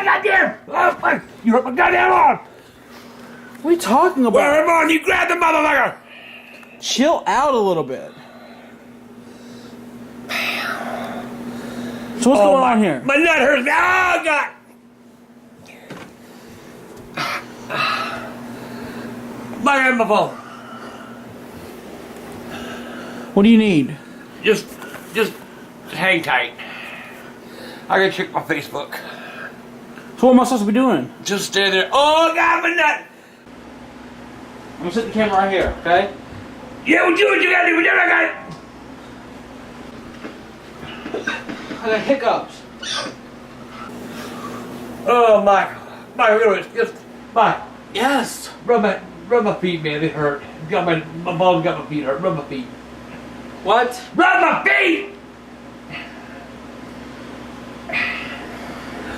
goddamn! Oh, fuck! You hurt my goddamn arm! What are you talking about? Well, come on, you grab the motherfucker! Chill out a little bit. So what's going on here? My nut hurts me. Oh, God! I my phone. What do you need? Just hang tight. I gotta check my Facebook. So what am I supposed to be doing? Just stay there. Oh, God, my nut! I'm gonna set the camera right here, okay? Yeah, we'll do what you gotta do. Whatever I got it. I got hiccups. Oh, Michael, just, Mike, Yes. rub my feet, man. They hurt. My balls got my feet hurt. Rub my feet. What? Rub my feet!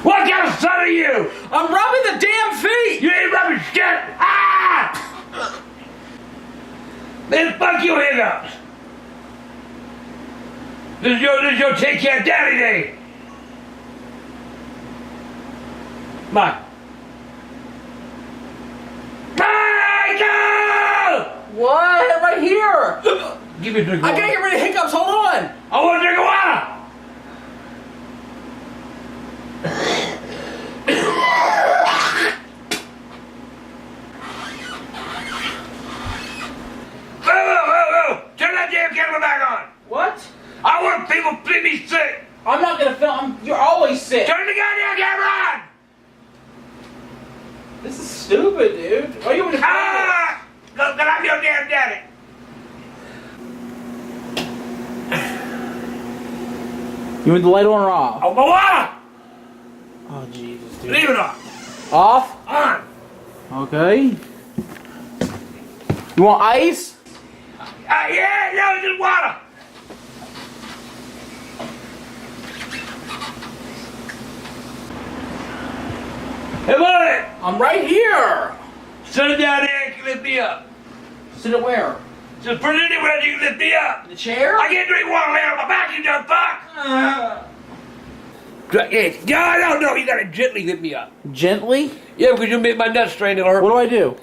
What kind of son are you? I'm rubbing the damn feet! You ain't rubbing shit! Ah! Man, fuck you, hiccups! This is your take care daddy day! Mike. Michael! What? Right here! Give me a drink of I water. gotta get rid of hiccups, hold on! I want a drink of water! Whoa! Turn that damn camera back on! What? I want people to see me sick! I'm not gonna film. You're always sick. Turn the goddamn camera on! This is stupid, dude. Why you want to film Ah! Look, I'm your damn daddy! it? You want the light on or off? I want water! Oh, Jesus, dude. Leave it on! Off? On! Okay. You want ice? Yeah, no, just water! Hey, buddy! I'm right here. Sit it down there and lift me up. Sit it where? Just put it anywhere you can lift me up. The chair? I can't drink water laying on my back, you dumb fuck! No, you gotta gently lift me up. Gently? Yeah, because you made my nuts strain, it'll hurt. What do I do?